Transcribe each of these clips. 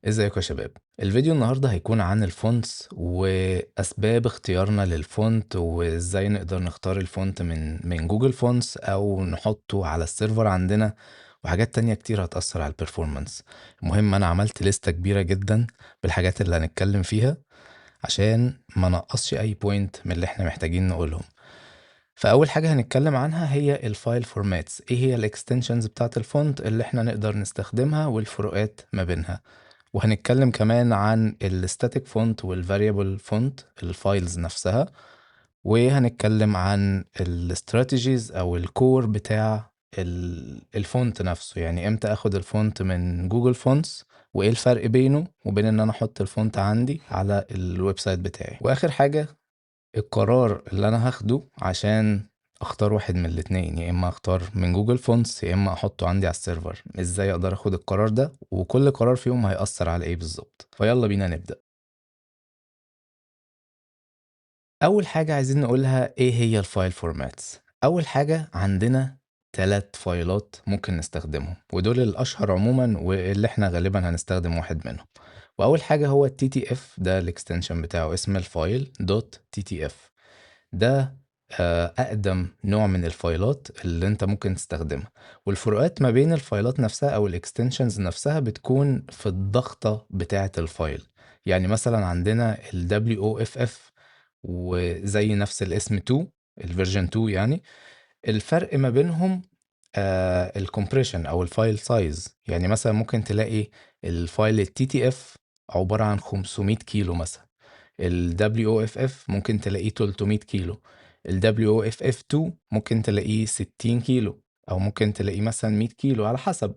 ازيكم يا شباب؟ الفيديو النهارده هيكون عن الفونتس واسباب اختيارنا للفونت وازاي نقدر نختار الفونت من جوجل فونتس او نحطه على السيرفر عندنا، وحاجات تانية كتير هتأثر على البرفورمانس. المهم انا عملت لستة كبيرة جدا بالحاجات اللي هنتكلم فيها عشان ما نقصش اي بوينت من اللي احنا محتاجين نقولهم. فاول حاجة هنتكلم عنها هي الفايل فورماتس، ايه هي الاكستنشنز بتاعت الفونت اللي احنا نقدر نستخدمها والفروقات ما بينها. وهنتكلم كمان عن الستاتيك فونت والفاريبل فونت الفايلز نفسها، وهنتكلم عن الاستراتيجيز او الكور بتاع الفونت نفسه، يعني امتى اخد الفونت من جوجل فونتس وايه الفرق بينه وبين ان انا احط الفونت عندي على الويب سايت بتاعي. واخر حاجة القرار اللي انا هاخده عشان اختار واحد من الاتنين، يا اما اختار من جوجل فونتس يا اما احطه عندي على السيرفر. ازاي اقدر اخد القرار ده وكل قرار فيهم هيأثر على ايه بالظبط؟ فيلا بينا نبدأ. اول حاجة عايزين نقولها ايه هي الفايل فورماتس. اول حاجة عندنا 3 فايلات ممكن نستخدمهم، ودول الاشهر عموما واللي احنا غالبا هنستخدم واحد منهم. واول حاجة هو التي تي اف، ده الاكستنشن بتاعه اسم الفايل دوت تي تي اف. ده أقدم نوع من الفايلات اللي أنت ممكن تستخدمها. والفروقات ما بين الفايلات نفسها أو الاكستنشنز نفسها بتكون في الضغطة بتاعة الفايل. يعني مثلا عندنا ال WOFF وزي نفس الاسم 2، الفيرجن 2 يعني. الفرق ما بينهم الكompression أو الفايل سايز. يعني مثلا ممكن تلاقي الفايل ال TTF عبارة عن 500 كيلو مثلا، ال WOFF ممكن تلاقيه 300 كيلو، ال WOFF2 ممكن تلاقيه 60 كيلو، او ممكن تلاقيه مثلا 100 كيلو،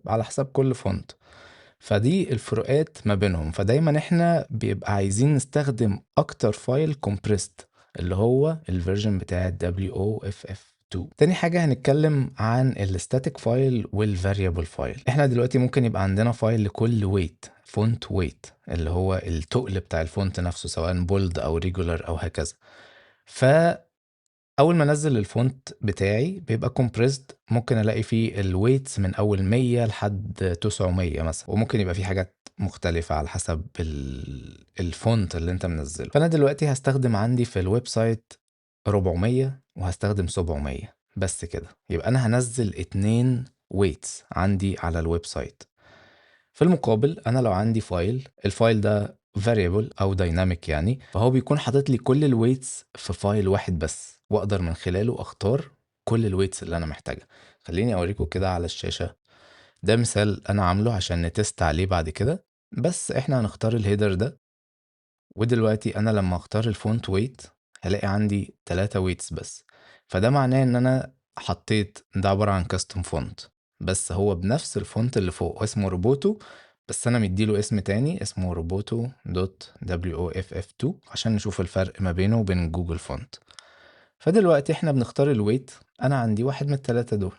على حسب كل فونت. فدي الفروقات ما بينهم. فدايما احنا بيبقى عايزين نستخدم اكتر فايل compressed اللي هو الفيرجن بتاع ال WOFF2. تاني حاجة هنتكلم عن الستاتيك فايل والفاريبل فايل. احنا دلوقتي ممكن يبقى عندنا فايل لكل ويت، فونت ويت اللي هو التقل بتاع الفونت نفسه سواء بولد او ريجولار او هكذا. اول ما انزل الفونت بتاعي بيبقى كومبريسد، ممكن الاقي فيه الويتس من اول 100 لحد 900 مثلا، وممكن يبقى فيه حاجات مختلفة على حسب الفونت اللي انت منزله. فانا دلوقتي هستخدم عندي في الويب سايت 400 وهستخدم 700 بس كده، يبقى انا هنزل 2 ويتس عندي على الويب سايت. في المقابل انا لو عندي الفايل ده variable او dynamic يعني، فهو بيكون حاطط لي كل الويتس في فايل واحد بس، واقدر من خلاله اختار كل الويتس اللي انا محتاجها. خليني اوريكم كده على الشاشة. ده مثال انا عامله عشان نتست عليه بعد كده، بس احنا هنختار الهيدر ده. ودلوقتي انا لما اختار الفونت ويت هلاقي عندي 3 ويتس بس. فده معناه ان انا حطيت ده عبارة عن كاستم فونت، بس هو بنفس الفونت اللي فوق اسمه روبوتو، بس انا مديله اسم تاني اسمه روبوتو دوت WOFF2 عشان نشوف الفرق ما بينه وبين جوجل فونت. فدلوقتي احنا بنختار الويت، انا عندي واحد من التلاتة دول.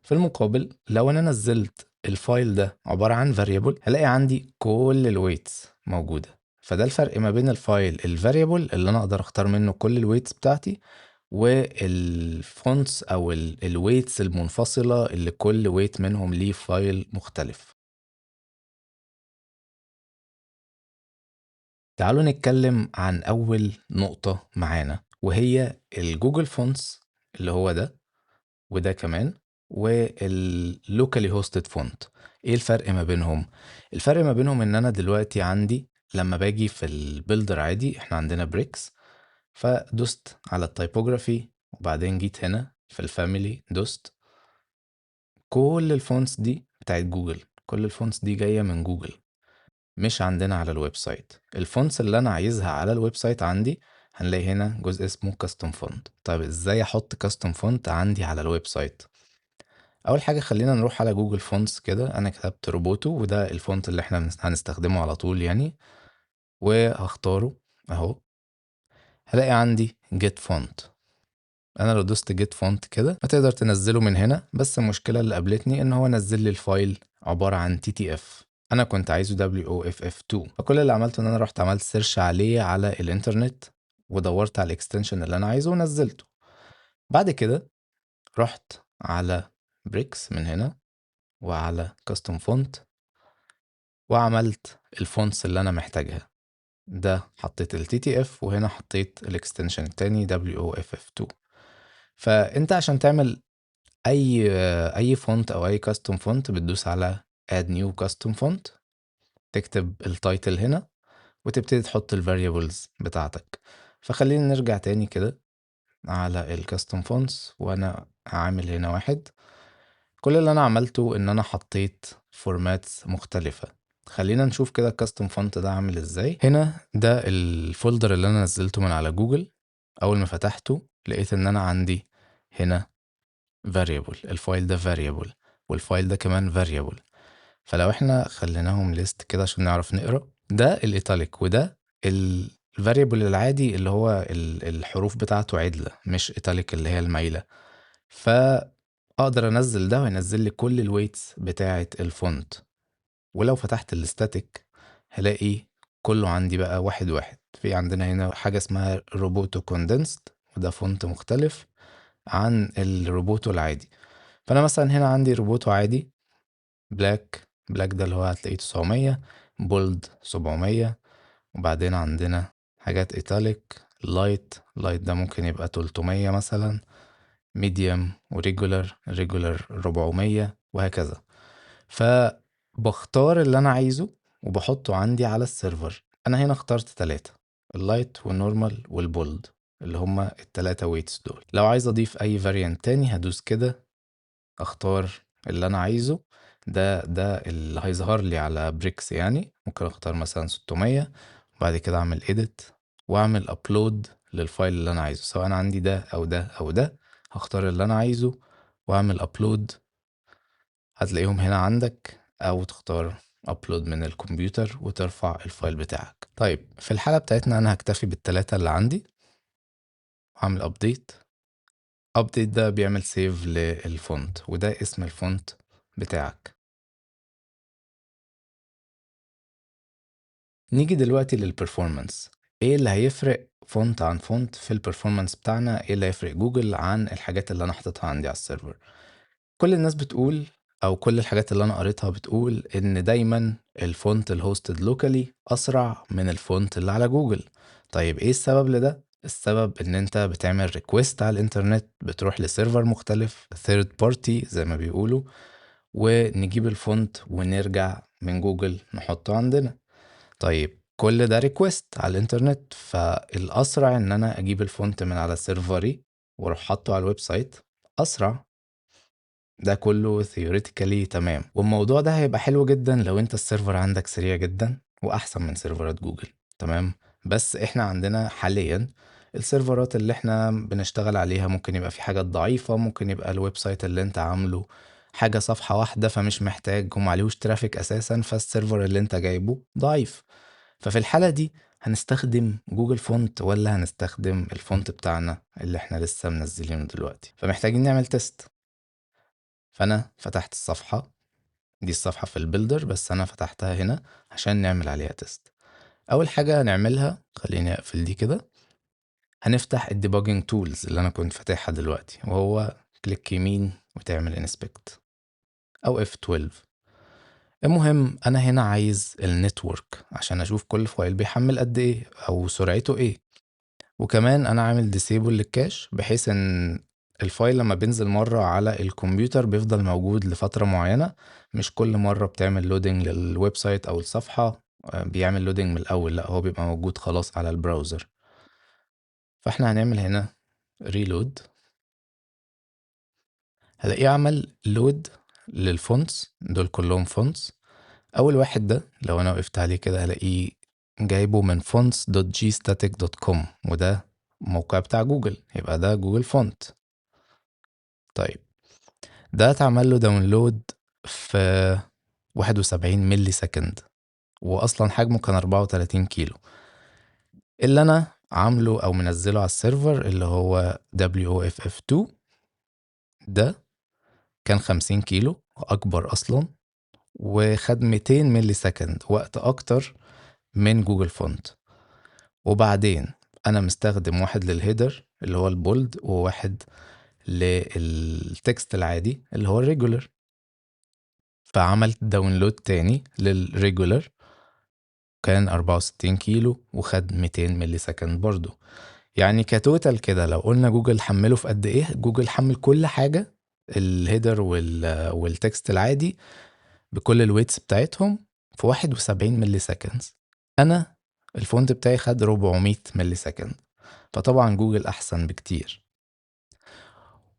في المقابل لو انا نزلت الفايل ده عبارة عن variable هلاقي عندي كل الويتس موجودة. فده الفرق ما بين الفايل الفاريبل اللي انا اقدر اختار منه كل الويتس بتاعتي، والفونتس او الويتس المنفصلة اللي كل ويت منهم ليه فايل مختلف. تعالوا نتكلم عن اول نقطة معانا وهي الجوجل فونتس اللي هو ده وده كمان، واللوكالي هوستد فونت. ايه الفرق ما بينهم؟ الفرق ما بينهم ان انا دلوقتي عندي لما باجي في البيلدر عادي احنا عندنا بريكس، فدوست على التايبوجرافي وبعدين جيت هنا في الفاميلي دوست. كل الفونتس دي بتاعت جوجل، كل الفونتس دي جاية من جوجل، مش عندنا على الويب سايت. الفونتس اللي انا عايزها على الويب سايت عندي هنلاقي هنا جزء اسمه كاستم فونت. طيب ازاي احط كاستم فونت عندي على الويب سايت؟ اول حاجه خلينا نروح على جوجل فونتس كده. انا كتبت روبوتو وده الفونت اللي احنا هنستخدمه على طول يعني، وهختاره اهو. هلاقي عندي جيت فونت. انا لو دوست جيت فونت كده هتقدر تنزله من هنا، بس المشكله اللي قابلتني ان هو نزل لي الفايل عباره عن تي تي اف. انا كنت عايزه WOFF2، فكل اللي عملته ان انا رحت عملت سيرش عليه على الانترنت ودورت على الاكستنشن اللي انا عايزه ونزلته. بعد كده رحت على بريكس من هنا وعلى كاستم فونت وعملت الفونتس اللي انا محتاجها. ده حطيت ال TTF وهنا حطيت الاكستنشن التاني WOFF2. فانت عشان تعمل اي فونت او اي كاستم فونت بتدوس على add new custom font، تكتب التايتل هنا وتبتدي تحط الفاريبلز بتاعتك. فخلينا نرجع تاني كده على الكاستم فونتس، وانا هعمل هنا واحد. كل اللي انا عملته ان انا حطيت فورماتس مختلفة. خلينا نشوف كده الكاستم فونت ده عامل ازاي. هنا ده الفولدر اللي انا نزلته من على جوجل. اول ما فتحته لقيت ان انا عندي هنا variable، الفايل ده variable والفايل ده كمان variable. فلو احنا خليناهم ليست كده عشان نعرف نقرا، ده الايتاليك وده الفاريبل العادي اللي هو الحروف بتاعته عدلة مش ايتاليك اللي هي المايلة. فاقدر انزل ده وينزل لي كل الويتس بتاعة الفونت. ولو فتحت الاستاتيك هلاقي كله عندي بقى واحد واحد. في عندنا هنا حاجة اسمها روبوتو كوندنسد، وده فونت مختلف عن الروبوتو العادي. فانا مثلا هنا عندي روبوتو عادي بلاك ده اللي هو هتلاقيه 900، بولد 700، وبعدين عندنا حاجات ايتاليك لايت ده ممكن يبقى 300 مثلا، ميديوم وريجولر 400 وهكذا. فبختار اللي انا عايزه وبحطه عندي على السيرفر. انا هنا اخترت 3، اللايت والنورمال والبولد اللي هما ال3 ويتس دول. لو عايز اضيف اي فاريانت تاني هدوس كده اختار اللي انا عايزه. ده اللي هيظهر لي على بريكس، يعني ممكن اختار مثلا 600 وبعد كده اعمل edit واعمل upload للفايل اللي انا عايزه، سواء انا عندي ده او ده او ده. هختار اللي انا عايزه واعمل upload، هتلاقيهم هنا عندك، او تختار upload من الكمبيوتر وترفع الفايل بتاعك. طيب في الحالة بتاعتنا انا هكتفي بالتلاتة اللي عندي واعمل update ده بيعمل سيف للفونت وده اسم الفونت بتاعك. نيجي دلوقتي للبرفورمانس. ايه اللي هيفرق فونت عن فونت في البرفورمانس بتاعنا؟ ايه اللي هيفرق جوجل عن الحاجات اللي انا حاططها عندي على السيرفر؟ كل الناس بتقول، او كل الحاجات اللي انا قريتها بتقول ان دايما الفونت الهوستد لوكالي اسرع من الفونت اللي على جوجل. طيب ايه السبب لده؟ السبب ان انت بتعمل ريكويست على الانترنت، بتروح لسيرفر مختلف third party زي ما بيقولوا، ونجيب الفونت ونرجع من جوجل نحطه عندنا. طيب كل ده ريكويست على الانترنت، فالاسرع ان انا اجيب الفونت من على سيرفري واروح حاطه على الويب سايت اسرع. ده كله theoretically تمام، والموضوع ده هيبقى حلو جدا لو انت السيرفر عندك سريع جدا واحسن من سيرفرات جوجل. تمام. بس احنا عندنا حاليا السيرفرات اللي احنا بنشتغل عليها ممكن يبقى في حاجات ضعيفة، ممكن يبقى الويب سايت اللي انت عامله حاجة صفحة واحدة فمش محتاج ومعليهوش ترافيك اساسا، فالسيرفر اللي انت جايبه ضعيف. ففي الحالة دي هنستخدم جوجل فونت ولا هنستخدم الفونت بتاعنا اللي احنا لسه منزلينه دلوقتي؟ فمحتاجين نعمل تيست. فانا فتحت الصفحة دي، الصفحة في البيلدر بس انا فتحتها هنا عشان نعمل عليها تيست. اول حاجة هنعملها، خليني اقفل دي كده، هنفتح الديباجنج تولز اللي انا كنت فاتحها دلوقتي، وهو كليك يمين وتعمل انسبكت او F12. المهم انا هنا عايز النتورك عشان اشوف كل فايل بيحمل قد ايه او سرعته ايه، وكمان انا عامل ديسيبل للكاش بحيث ان الفايل لما بينزل مرة على الكمبيوتر بيفضل موجود لفترة معينة، مش كل مرة بتعمل لودنج للويب سايت او الصفحة بيعمل لودنج من الاول، لا هو بيبقى موجود خلاص على البراوزر. فاحنا هنعمل هنا ريلود، هلاقيه عمل لود للفونتس دول كلهم فونتس. اول واحد ده لو انا وقفت عليه كده هلاقيه جايبه من fonts.gstatic.com، وده موقع بتاع جوجل، يبقى ده جوجل فونت. طيب ده اتعمل له داونلود في 71 ملي سكند، واصلا حجمه كان 34 كيلو. اللي انا عامله او منزله على السيرفر اللي هو WOFF2 ده كان 50 كيلو اكبر اصلا، وخد 200 ملي سكند، وقت اكتر من جوجل فونت. وبعدين انا مستخدم واحد للهيدر اللي هو البولد وواحد للتكست العادي اللي هو الريجولر. فعملت داونلود تاني للريجولر، كان 64 كيلو وخد 200 ملي سكند برضو. يعني كتوتال كده لو قلنا جوجل حمله في قد ايه، جوجل حمل كل حاجة، الهيدر والتكست العادي بكل الويتس بتاعتهم في 71 ملي سكند. انا الفونت بتاعي خد 400 ملي سكند، فطبعا جوجل احسن بكتير.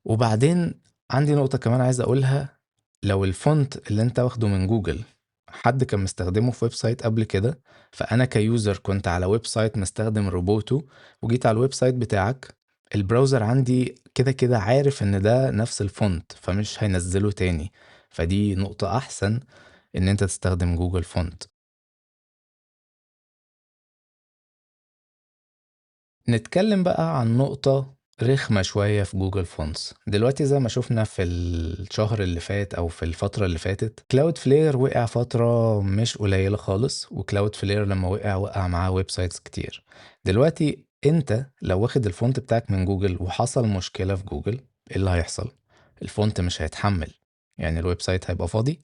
وبعدين عندي نقطة كمان عايز اقولها، لو الفونت اللي انت واخده من جوجل حد كان مستخدمه في ويب سايت قبل كده، فانا كيوزر كنت على ويب سايت مستخدم روبوتو وجيت على الويب سايت بتاعك، البراوزر عندي كده كده عارف ان ده نفس الفونت فمش هينزله تاني. فدي نقطة احسن ان انت تستخدم جوجل فونت. نتكلم بقى عن نقطة رخمة شوية في جوجل فونتس. دلوقتي زي ما شفنا في الشهر اللي فات أو في الفترة اللي فاتت، كلاود فلير وقع فترة مش قليلة خالص، وكلاود فلير لما وقع معاه ويب سايتس كتير. دلوقتي انت لو واخد الفونت بتاعك من جوجل وحصل مشكلة في جوجل، ايه اللي هيحصل؟ الفونت مش هيتحمل، يعني الويب سايت هيبقى فاضي.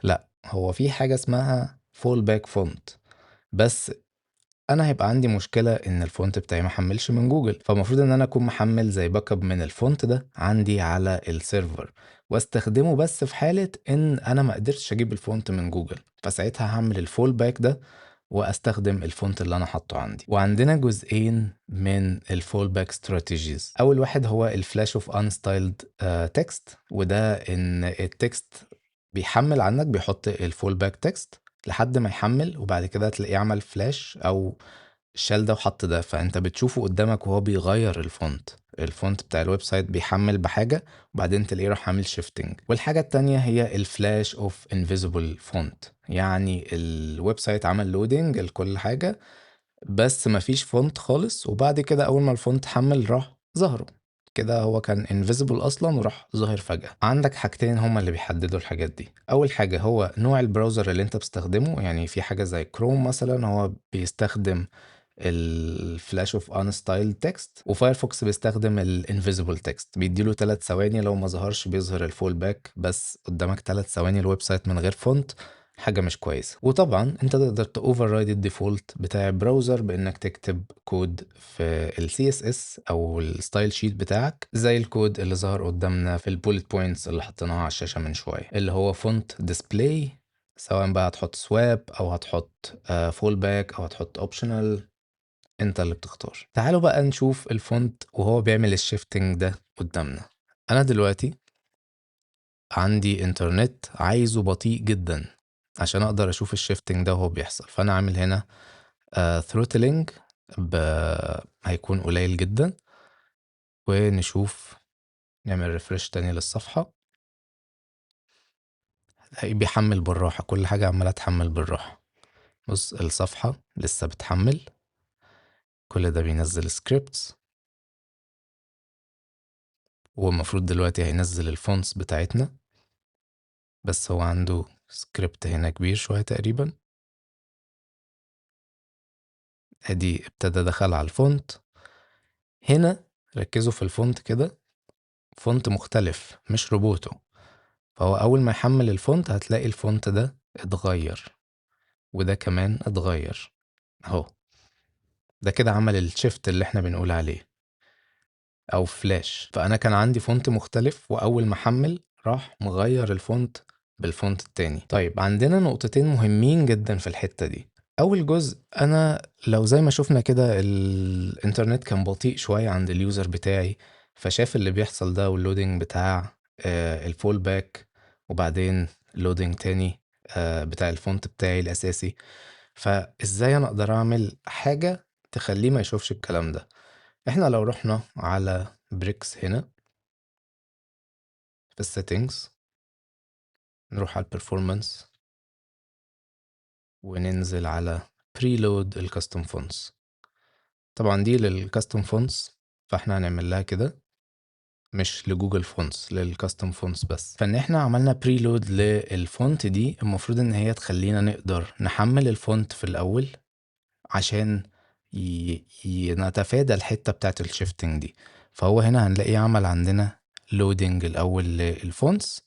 لا، هو في حاجة اسمها فول باك فونت، بس انا هيبقى عندي مشكلة ان الفونت بتاعي ما حملش من جوجل، فالمفروض ان انا اكون محمل زي باك اب من الفونت ده عندي على السيرفر، واستخدمه بس في حالة ان انا ما قدرتش اجيب الفونت من جوجل، فساعتها هعمل الفول باك ده واستخدم الفونت اللي انا حاطه عندي. وعندنا جزئين من الفول باك استراتيجيز. اول واحد هو الفلاش اوف انستايلد تكست، وده ان التكست بيحمل عنك، بيحط الفول باك تكست لحد ما يحمل، وبعد كده تلاقيه عمل فلاش او شال ده وحط ده، فانت بتشوفه قدامك وهو بيغير الفونت بتاع الويب سايت بيحمل بحاجة، وبعدين تلاقيه راح عامل شيفتنج. والحاجة التانية هي الفلاش اوف انفيزبل فونت، يعني الويب سايت عمل لودنج لكل حاجة بس مفيش فونت خالص، وبعد كده اول ما الفونت حمل راح ظهره كده، هو كان انفيزبل اصلا وراح ظاهر فجأة. عندك حاجتين هما اللي بيحددوا الحاجات دي. اول حاجة هو نوع البراوزر اللي انت بتستخدمه، يعني في حاجة زي كروم مثلا هو بيستخدم الفلاش اوف انستايل تكست، وفايرفوكس بيستخدم الانفيزبل تكست، بيديله 3 ثواني لو ما ظهرش بيظهر الفول باك، بس قدامك 3 ثواني الويب سايت من غير فونت، حاجة مش كويسة. وطبعا انت تقدر تoverride الديفولت بتاع البراوزر بانك تكتب كود في ال CSS او الستايل شيت بتاعك، زي الكود اللي ظهر قدامنا في البوليت بوينتس اللي حطيناها على الشاشة من شوية، اللي هو فونت ديسبلاي، سواء بقى هتحط سواب او هتحط فول باك او هتحط اوبشنال، انت اللي بتختار. تعالوا بقى نشوف الفونت وهو بيعمل الشيفتنج ده قدامنا. انا دلوقتي عندي انترنت عايزه بطيء جدا عشان اقدر اشوف الشيفتنج ده وهو بيحصل، فانا عامل هنا ثروتلينج هيكون قليل جدا، ونشوف نعمل ريفرش تاني للصفحة، هي بيحمل بالراحة، كل حاجة عمالة تحمل بالراحة. بص الصفحة لسه بتحمل، كل ده بينزل سكريبتس، والمفروض دلوقتي هينزل الفونتس بتاعتنا، بس هو عنده سكريبت هنا كبير شوية تقريبا. ادي ابتدى دخل على الفونت. هنا ركزوا في الفونت كده، فونت مختلف مش روبوتو، فهو اول ما يحمل الفونت هتلاقي الفونت ده اتغير، وده كمان اتغير اهو. ده كده عمل الشيفت اللي احنا بنقول عليه او فلاش. فانا كان عندي فونت مختلف، واول ما حمل راح مغير الفونت بالفونت التاني. طيب عندنا نقطتين مهمين جدا في الحتة دي. اول جزء، انا لو زي ما شفنا كده الانترنت كان بطيء شوية عند اليوزر بتاعي، فشاف اللي بيحصل ده واللودينج بتاع الفول باك، وبعدين لودينج تاني بتاع الفونت بتاعي الاساسي. فازاي انا اقدر اعمل حاجة تخليه ما يشوفش الكلام ده؟ احنا لو رحنا على بريكس هنا في السيتنجز، نروح على البرفورمانس وننزل على preload الكاستم فونتس. طبعا دي للكاستم فونتس، فاحنا هنعمل لها كده، مش لجوجل فونتس، للكاستم فونتس بس. فان احنا عملنا بريلود للفونت دي، المفروض ان هي تخلينا نقدر نحمل الفونت في الاول عشان نتفادى الحتة بتاعت الشيفتنج دي. فهو هنا هنلاقيه عمل عندنا لودنج الاول للفونتس،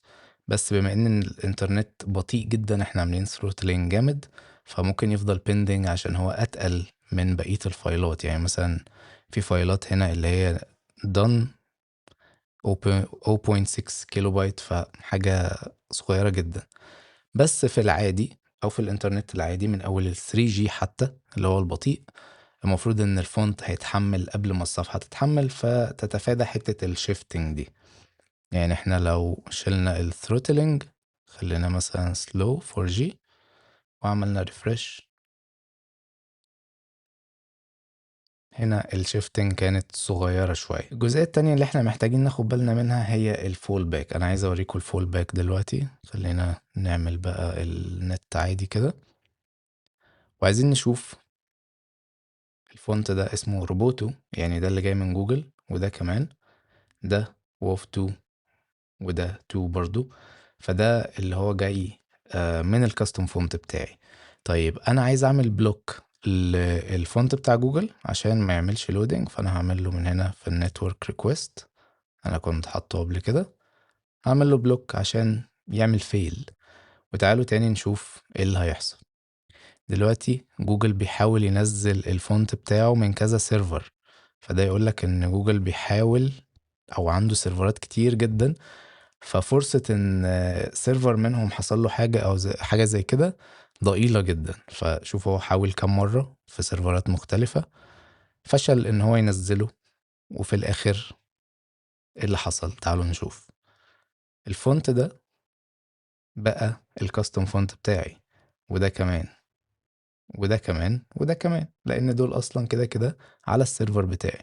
بس بما ان الانترنت بطيء جدا احنا عاملين throttling جامد، فممكن يفضل pending عشان هو اتقل من بقية الفايلات. يعني مثلا في فايلات هنا اللي هي done 0.6 كيلو بايت، فحاجة صغيرة جدا. بس في العادي او في الانترنت العادي من اول ال 3G حتى اللي هو البطيء، المفروض ان الفونت هيتحمل قبل ما الصفحة تتحمل، فتتفادى حتة الشيفتنج دي. يعني احنا لو شلنا الثروتلينج، خلينا مثلا slow 4G وعملنا refresh، هنا الشيفتنج كانت صغيرة شوية. الجزئية التانية اللي احنا محتاجين ناخد بالنا منها هي الفول باك. انا عايز اوريكم الفول باك دلوقتي. خلينا نعمل بقى النت عادي كده، وعايزين نشوف الفونت ده اسمه روبوتو، يعني ده اللي جاي من جوجل، وده كمان ده ووف 2 وده 2 برضو. فده اللي هو جاي من الكاستم فونت بتاعي. طيب انا عايز اعمل بلوك للفونت بتاع جوجل عشان ما يعملش لودنج، فانا هعمل له من هنا في النتورك ريكوست، انا كنت حاطه قبل كده، هعمل له بلوك عشان يعمل فيل. وتعالوا تاني نشوف ايه اللي هيحصل. دلوقتي جوجل بيحاول ينزل الفونت بتاعه من كذا سيرفر، فده يقولك ان جوجل بيحاول او عنده سيرفرات كتير جدا، ففرصة ان سيرفر منهم حصل له حاجة او حاجة زي كده ضئيلة جدا. فشوف هو حاول كم مرة في سيرفرات مختلفة، فشل ان هو ينزله، وفي الاخر ايه اللي حصل؟ تعالوا نشوف. الفونت ده بقى الكاستم فونت بتاعي، وده كمان وده كمان وده كمان، لان دول اصلا كده كده على السيرفر بتاعي.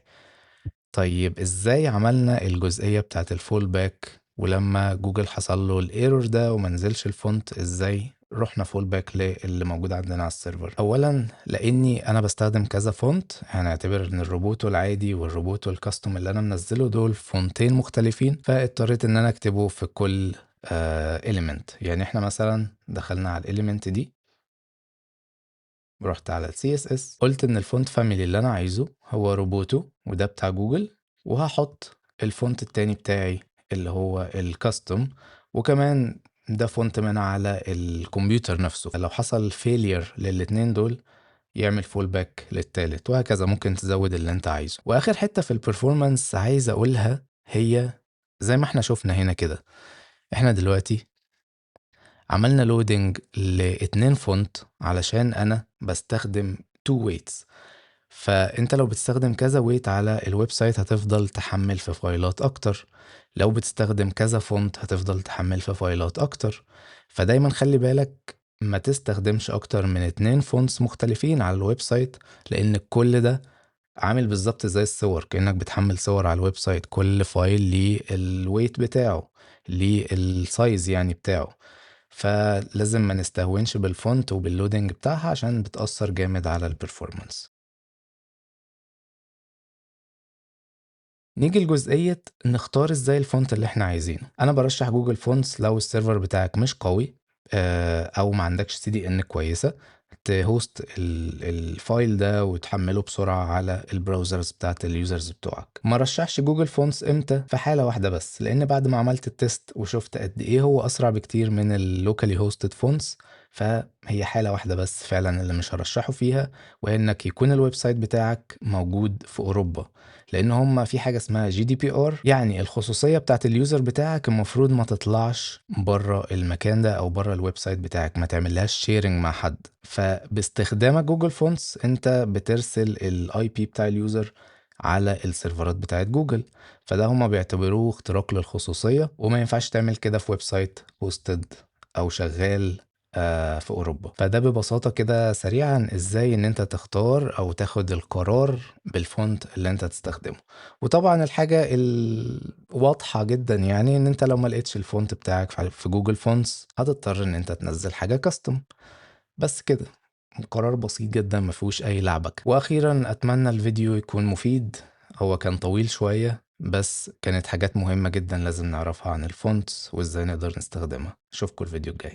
طيب ازاي عملنا الجزئية بتاعت الفول باك؟ ولما جوجل حصل له الايرور ده وما نزلش الفونت، ازاي رحنا فول باك للي موجود عندنا على السيرفر؟ اولا لاني انا بستخدم كذا فونت، هنعتبر ان الروبوتو العادي والروبوتو الكاستوم اللي انا منزله دول فونتين مختلفين، فاضطريت ان انا اكتبه في كل element. يعني احنا مثلا دخلنا على element دي، رحت على ال CSS، قلت ان الفونت فاميلي اللي انا عايزه هو روبوتو وده بتاع جوجل، وهحط الفونت التاني بتاعي اللي هو الكاستوم، وكمان ده فونت من على الكمبيوتر نفسه، لو حصل فيلير للاتنين دول يعمل فول باك للتالت، وهكذا ممكن تزود اللي انت عايزه. واخر حتة في البرفورمانس عايز اقولها هي زي ما احنا شفنا هنا كده، احنا دلوقتي عملنا لودنج لاتنين فونت علشان انا بستخدم تو ويتس. فانت لو بتستخدم كذا ويت على الويب سايت هتفضل تحمل في فايلات اكتر، لو بتستخدم كذا فونت هتفضل تحمل في فايلات اكتر. فدايما خلي بالك ما تستخدمش اكتر من اتنين فونتس مختلفين على الويب سايت، لان كل ده عامل بالظبط زي الصور، كأنك بتحمل صور على الويب سايت، كل فايل ليه الويت بتاعه، ليه السايز يعني بتاعه. فلازم ما نستهونش بالفونت وباللودنج بتاعها عشان بتأثر جامد على البرفورمانس. نيجي لجزئية نختار ازاي الفونت اللي احنا عايزينه. انا برشح جوجل فونتس لو السيرفر بتاعك مش قوي او ما عندكش CDN كويسة، تهوست الفايل ده وتحمله بسرعة على البراوزرز بتاعت اليوزرز بتوعك. ما رشحش جوجل فونتس امتى؟ في حالة واحدة بس، لان بعد ما عملت التست وشفت قد ايه هو اسرع بكتير من اللوكالي هوستد فونتس، فهي حالة واحدة بس فعلا اللي مش هرشحه فيها، وهي انك يكون الويب سايت بتاعك موجود في اوروبا، لان هم في حاجه اسمها GDPR، يعني الخصوصيه بتاعت اليوزر بتاعك المفروض ما تطلعش بره المكان ده او بره الويب سايت بتاعك، ما تعملهاش شيرنج مع حد. فباستخدامك جوجل فونتس انت بترسل IP بتاع اليوزر على السيرفرات بتاعت جوجل، فده هما بيعتبروه اختراق للخصوصيه، وما ينفعش تعمل كده في ويب سايت هوستد او شغال في اوروبا. فده ببساطة كده سريعا ازاي ان انت تختار او تاخد القرار بالفونت اللي انت تستخدمه. وطبعا الحاجة الواضحة جدا يعني ان انت لو ما لقيتش الفونت بتاعك في جوجل فونتس هتضطر ان انت تنزل حاجة كاستم. بس كده، قرار بسيط جدا ما فيهوش اي لعبك. واخيرا اتمنى الفيديو يكون مفيد، هو كان طويل شوية بس كانت حاجات مهمة جدا لازم نعرفها عن الفونتس وازاي نقدر نستخدمها. اشوفكم الفيديو الجاي.